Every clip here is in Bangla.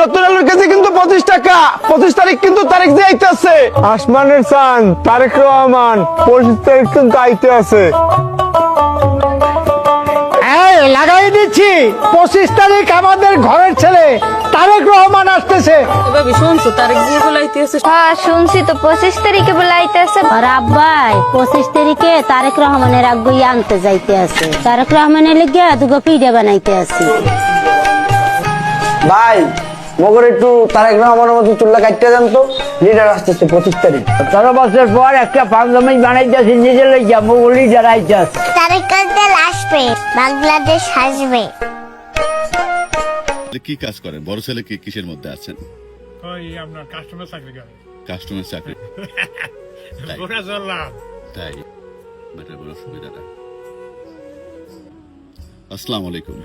নতুন আলুর কেজি কিন্তু 25 টাকা। 25 তারিখ কিন্তু তারিখ দিয়ে আইতেছে। আসমানের চান তারেক রহমান 25 তারিখ কিন্তু আইতে আছে। লাগাই দিচ্ছি 25 তারিখ আমাদের ঘরের ছেলে তারেক রহমান আসতেছে। এভাবে শুনছো তারিখ দিয়ে বলাইতেছে। হ্যাঁ শুনছি তো 25 তারিখে বলে আইতেছে। আর আব্বাই 25 তারিখে তারেক রহমানের আগুই আনতে যাইতে আছে। তারেক রহমানের লিগে দুগো পিঠা বানাইতে আছে। ভাই মগর একটু তারেক রহমানের মতো চুল্লা কাটতে দেন তো, লিডার আসতেছে 25 তারিখ। 17 বছর পর একটা পাঞ্জাবি বানাইতেছি নিজের লাগিয়া মুগলি যারাইতেছে। তারেক কান্তাল আসবে, বাংলাদেশ আসবে। কি কাজ করেন? বড় ছেলে কি কিসের মধ্যে আছেন? ওই আপনার কাস্টমার চাকরি করে। কাস্টমার চাকরি। তাই? গোটা চললাম। তাই বেটার বড় সুবিধা না। আসসালামু আলাইকুম।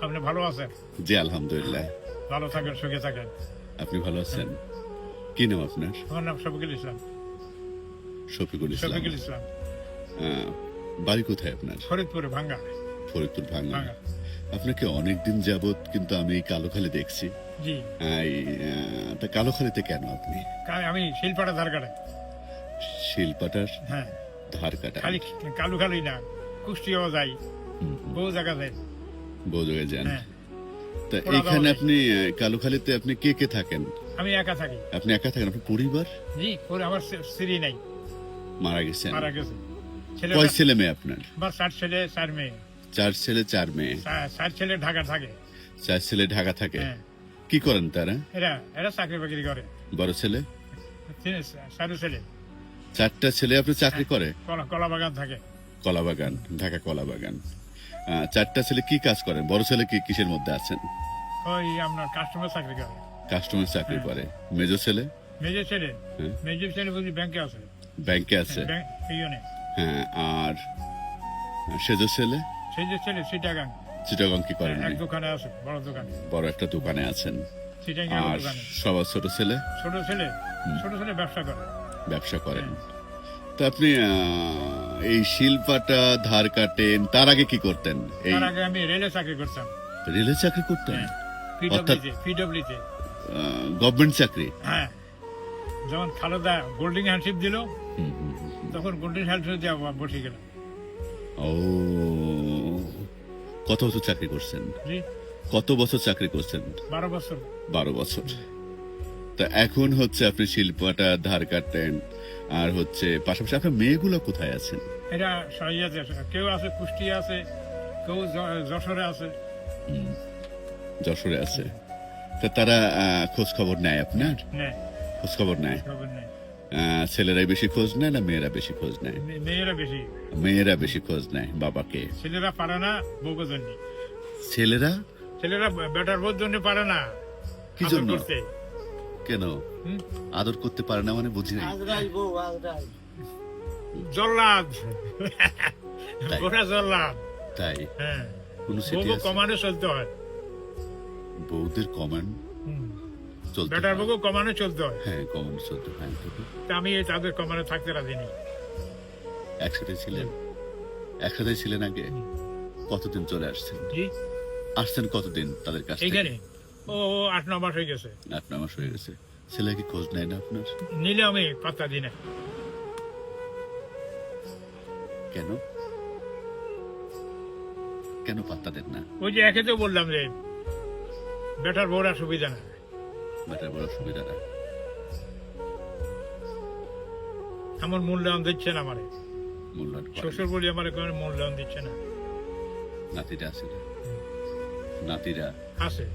আপনি ভালো আছেন? জি আলহামদুলিল্লাহ। ভালো থাকেন, সুখে থাকেন। আপনি ভালো আছেন? কি নাম আপনার? আমার নাম শফিকুল ইসলাম। শফিকুল ইসলাম। শফিকুল ইসলাম, বাড়ি কোথায় আপনার? ফরিদপুরে ভাঙ্গা। ফরিদপুর ভাঙ্গা। ভাঙ্গা। আপনাকে অনেকদিন যাবত কিন্তু আমি এই কালোখালী দেখছি। জি। তা কালোখালীতে কেন আপনি? আমি শিলপাড়া ধার কাটে। শিলপাটার হ্যাঁ, ধার কাটা। খালি কালু খালি না, কুষ্টিয়াও যাই, বহু জায়গা যাই। বহু জায়গায় যান। হ্যাঁ, তা ওরা এখানে যাওয়া আপনি কালোখালীতে আপনি কে কে থাকেন? আমি একা থাকি। আপনি একা থাকেন? আপনার পরিবার? জি, পরে আমার স্ত্রী নাই, মারা গেছেন? মারা গেছে। কয় ছেলে মেয়ে আপনার? আমার 4 ছেলে 4 মেয়ে। 4 ছেলে 4 মেয়ে। 4 ছেলে ঢাকা থাকে। 4 ছেলে ঢাকা থাকে। হ্যাঁ। কি করেন তারা? এরা চাকরি বাকরি করে। বড় ছেলে? 4 ছেলে। 4টা ছেলে আপনার চাকরি করে? কলা বাগান থাকে। কলা বাগান, ঢাকা কলা বাগান। 4টা ছেলে কি কাজ করেন? বড় ছেলে কি কিসের মধ্যে আছেন? ওই আপনার কাস্টমার চাকরি করে। কাস্টমার চাকরি করে। মেজর ছেলে? মেজর ছেলে, হ্যাঁ। মেজর ছেলে বুঝি ব্যাংকে আছে। ব্যাংকে আছে। ইউনে। হ্যাঁ। আর সেজো ছেলে? সেই যে ছেলে চিটাগাং। চিটাগং কি করেন? এক দোকানে আছে, বড় দোকানে। বড় একটা দোকানে আছেন। চিটাগাং আর দোকানে। সবার ছোট ছেলে? ছোট ছেলে ব্যবসা করে। ব্যবসা করেন। তো আপনি এই শিল্পাটা ধার কাটেন, তার আগে কি করতেন? এই তার আগে আমি রেলে চাকরি করতাম। রেলে চাকরি করতেন? পিডব্লিউতে। গভর্নমেন্ট চাকরি? হ্যাঁ, যখন খালেদা গোল্ডেন হ্যান্ডশিপ দিল, তখন গোল্ডেন হ্যান্ডশিপ দিয়ে বসে গেলাম। ও, কত বছর চাকরি করছেন? জি, কত বছর চাকরি করছেন? 12 বছর। 12 বছর। তা এখন হচ্ছে আপনি শিল্পটা ধার কাটেন, আর হচ্ছে পাশাপাশি আপনার মেয়েগুলো কোথায় আছেন? এরা সাইয়াতে আছে, কেউ আছে কুষ্টিয়া আছে, কেউ যশোরে আছে। যশোরে আছে। তা তারা খোঁজ খবর নেয় আপনার? নেই, খোঁজ খবর নেয়? খবর নেই। ছেলেরাই বেশি খোঁজ নেয় না মেয়েরা বেশি খোঁজ নেয়? মেয়েরা বেশি। মেয়েরা বেশি খোঁজ নেয় বাবাকে। ছেলেরা পারে না বউকে জন্য। ছেলেরা? ছেলেরা বেটার বউর জন্য পারে না। কি আদর জন্য? করতে। কেন আদর করতে পারে না মানে বুঝি নাই। জল্লাদ, তাই? গোটা জল্লাদ। তাই? হ্যাঁ, কোন সিটি বউকে আছে? কমানো চলতে হয়। বউদের কমান্ড চলতে বেটার হয়। বউকে কমানো চলতে হয়। হ্যাঁ, কমান্ড চলতে হয়। তা আমি তাদের কমানো থাকতে রাজি নেই। একসাথে ছিলেন? একসাথে ছিলেন আগে? কতদিন চলে আসছেন? জি, আসছেন কতদিন তাদের কাছ থেকে? এইখানে ও 8-9 মাস হয়ে গেছে। 8-9 মাস হয়ে গেছে। ছেলে কি খোঁজ নেয় না আপনার? নিলে আমি পাত্তা দিই না। কেন? কেন পাত্তা দেন না? ওই যে একে তো বললাম যে বেটার বউরা সুবিধা না। বেটার বড় সুবিধা না। আমার মূল্যায়ন দিচ্ছে না আমারে। মূল্যায়ন করে না। শ্বশুর বলি আমার কোনো মূল্যায়ন দিচ্ছে না। নাতিরা আছে না? নাতিরা আছে,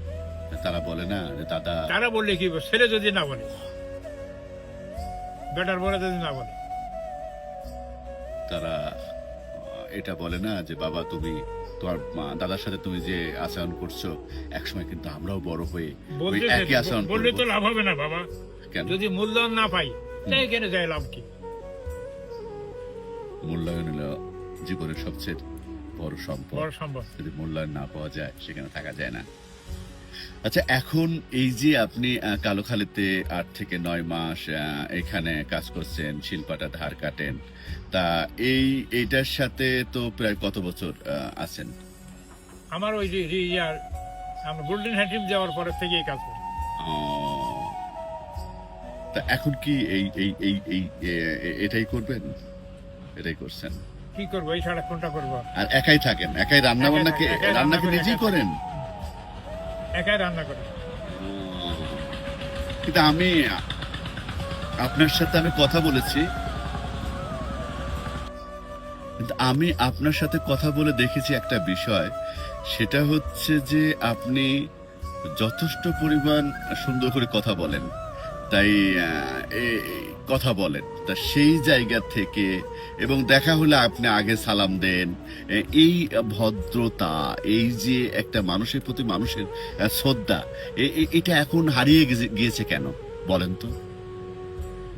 তারা বলে না যে দাদা? তারা বললে কি ছেলে যদি না বলে, বেটার বউরা যদি না বলে, তারা এটা বলে না যে বাবা তুমি তোমার দাদার সাথে তুমি যে আচরণ করছো, একসময় কিন্তু আমরাও বড় হয়ে ওই একই আচরণ বললে করবো। তো লাভ হবে না বাবা। কেন? যদি মূল্যায়ন না পাই তাই এখানে যায় লাভ কি? মূল্যায়ন হলো জীবনের সবচেয়ে বড় সম্পদ। বড় সম্ভব। যদি মূল্যায়ন না পাওয়া যায় সেখানে থাকা যায় না। আচ্ছা, এখন এই যে আপনি কালোখালীতে 8 থেকে 9 মাস এখানে কাজ করছেন, শিল্পাটা ধার কাটেন, তা এইটার সাথে তো প্রায় কত বছর আছেন? আমার ওই যে ইয়ার আমরা গোল্ডেন হ্যান্ডশিপ যাওয়ার পরের থেকে এই কাজ করি। ও, তা এখন কি এই এই এই এই এটাই করবেন? এটাই করছেন? কি করবো, এই ছাড়া কোনটা করবো? আর একাই থাকেন? একাই রান্না বান্না কি একাই রান্না রান্না কি করে নিজেই একাই করেন? একাই রান্না করি। কিন্তু আমি আপনার সাথে আমি কথা বলেছি, কিন্তু আমি আপনার সাথে কথা বলে দেখেছি একটা বিষয়, সেটা হচ্ছে যে আপনি যথেষ্ট পরিমাণ সুন্দর করে কথা বলেন, তাই কথা বলেন, তা সেই জায়গা থেকে এবং দেখা হলে আপনি আগে সালাম দেন, এই ভদ্রতা, এই যে একটা মানুষের প্রতি মানুষের শ্রদ্ধা, এটা এখন হারিয়ে গিয়েছে কেন বলেন তো?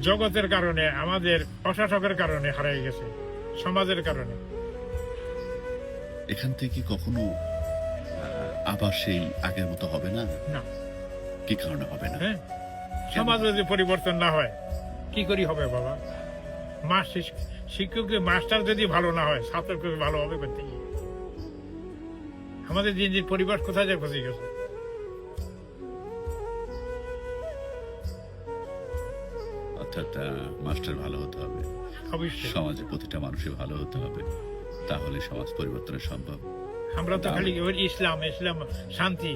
জগতের কারণে, আমাদের প্রশাসকের কারণে হারিয়ে গেছে, সমাজের কারণে। এখান থেকে কখনো আবার সেই আগের মতো হবে না? না। কি কারণে হবে না? হ্যাঁ, সমাজ যদি পরিবর্তন না হয় কি করি হবে বাবা? শিক্ষক মাস্টার যদি ভালো না হয়, ছাত্র ভালো হবে করতে গিয়ে? আমাদের দিন দিন পরিবার কোথায় যায় ফসে গেছে। অর্থাৎ মাস্টার ভালো হতে হবে, অবশ্যই। সমাজে প্রতিটা মানুষের ভালো হতে হবে, তাহলে সমাজ পরিবর্তন সম্ভব। আমরা তো খালি ওই ইসলাম ইসলাম শান্তি,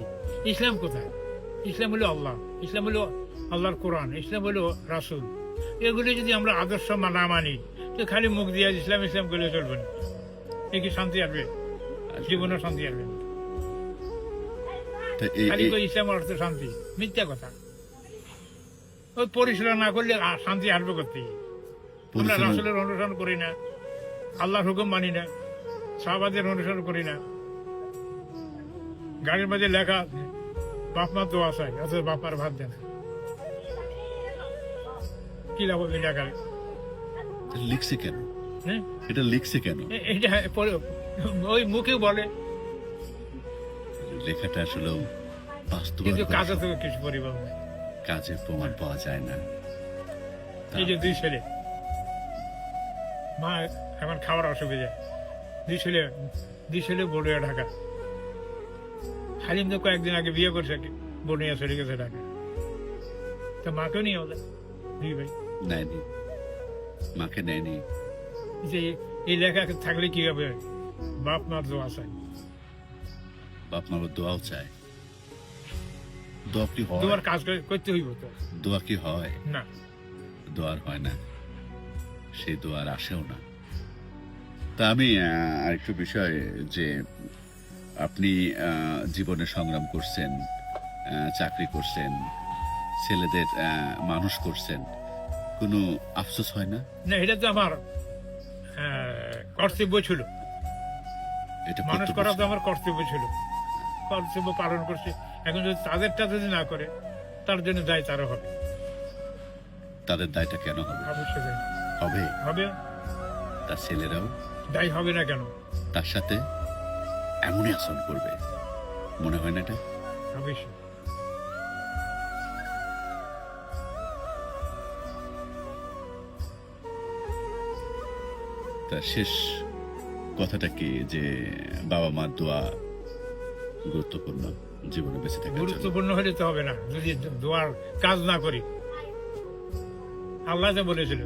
ইসলাম কোথায়? ইসলাম হলো আল্লাহ, ইসলাম হলো আল্লাহর কোরআন, ইসলাম হলো রাসূল। এগুলি যদি আমরা আদর্শ না মানি, তো খালি মুখ দিয়ে ইসলাম ইসলাম করলে চলবে না। এ কি শান্তি আসবে? জীবনে শান্তি আসবে না। তা এই- খালি এই- কই ইসলাম অর্থ শান্তি, মিথ্যা কথা। ওই পরিচালনা না করলে শান্তি আসবে করতে। আমরা পরিচালনা- রাসূলের অনুসরণ করি না, আল্লাহর হুকুম মানি না, সাহাবাদের অনুসরণ করি না। গাড়ির মধ্যে লেখা আছে বাপ মার দোয়া চাই, অথচ বাপ মার ভাত দেন। কি লাভ হবে লেখায়? লিখছে কেন? হ্যাঁ, এটা লিখছে কেন? এটা ওই মুখে বলে, লেখাটা আসলে বাস্তব, কিন্তু কাজে তো কিছু পরিবার নেই। কাজে প্রমাণ পাওয়া যায় না। এই যে দুই ছেলে, মা এখন খাওয়ার অসুবিধা, দুই ছেলে বড়ুয়া ঢাকা। হালিম তো কয়েকদিন আগে বিয়ে করছে, বনিয়া চলে গেছে ঢাকা। তো মাকেও নিয়ে ওদের দুই ভাই। নেয়নি, মাকে নেয়নি। যে এই লেখা থাকলে কি হবে? বাপ মার দোয়া চাই। বাপ মার দোয়াও চায়। দোয়া কি হয়? দোয়ার কাজ করতে হইব তো। দোয়া কি হয়? না, দোয়ার হয় না, সেই দোয়ার আসেও না। তা আমি আরেকটু বিষয়, যে আপনি জীবনে সংগ্রাম করছেন, চাকরি করছেন, ছেলেদের মানুষ করছেন, কোনো আফসোস হয় না? না, এটা তো আমার কর্তব্য ছিল। এটা মানুষ কর্তব্য করা তো ছিল। আমার কর্তব্য ছিল, কর্তব্য পালন করছে। এখন যদি তাদেরটা যদি না করে, তার জন্য দায় তারও হবে। তাদের দায়টা কেন হবে? অবশ্যই দায়ী হবে। হবে। তার ছেলেরাও দায়ী হবে না কেন? তার সাথে এমনই আচরণ করবে, মনে হয় না এটা? অবশ্যই। তা শেষ কথাটা কি, যে বাবা মার দোয়া গুরুত্বপূর্ণ জীবনে বেঁচে থাকার জন্য? গুরুত্বপূর্ণ হলে তো হবে না যদি দোয়ার কাজ না করি। আল্লাহ তো বলেছিল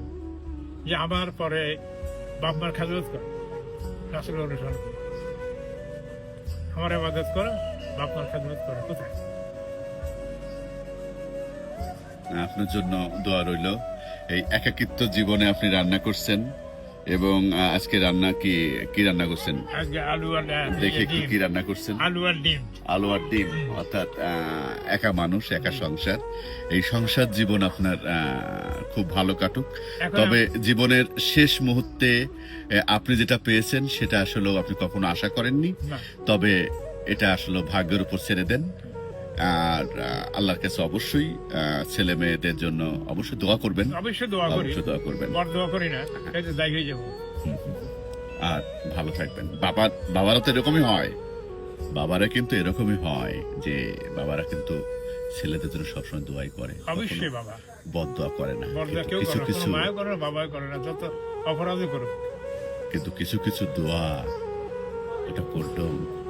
যে আমার পরে বাপ মার খেদমত কর, রাসূল অনুসরণ কর, আমার ইবাদত করো, বাপ মার খেদমত করো। কোথায়? আপনার জন্য দোয়া রইল। এই একাকিত্ব জীবনে আপনি রান্না করছেন, এবং আজকে রান্না কি রান্না করছেন? আজকে আলু আর দেখে কি ডিম। কি রান্না করছেন? আলু আর ডিম। আলু আর ডিম। অর্থাৎ একা মানুষ, একা সংসার। এই সংসার জীবন আপনার খুব ভালো কাটুক। এখন তবে জীবনের শেষ মুহূর্তে আপনি যেটা পেয়েছেন সেটা আসলে আপনি কখনো আশা করেননি। না। তবে এটা আসলে ভাগ্যের উপর ছেড়ে দেন। আর আল্লাহর কাছে অবশ্যই ছেলে মেয়েদের জন্য অবশ্যই দোয়া করবেন। অবশ্যই দোয়া করি, অবশ্যই দোয়া করবেন। বড় দোয়া করি না, এই তো দায়ী হয়ে যাবো। আর ভালো থাকবেন। বাবারা তো এরকমই হয়, বাবারা কিন্তু এরকমই হয় যে বাবারা কিন্তু ছেলেদের জন্য সবসময় দোয়াই করে, অবশ্যই বাবা বদ দোয়া করে না। বড় দোয়া কিন্তু কেউ কিছু করে না, কিছু কোনো মায়ও করে না, বাবাও করে না, যত অপরাধই করুক। কিন্তু কিছু কিছু দোয়া এটা করলেও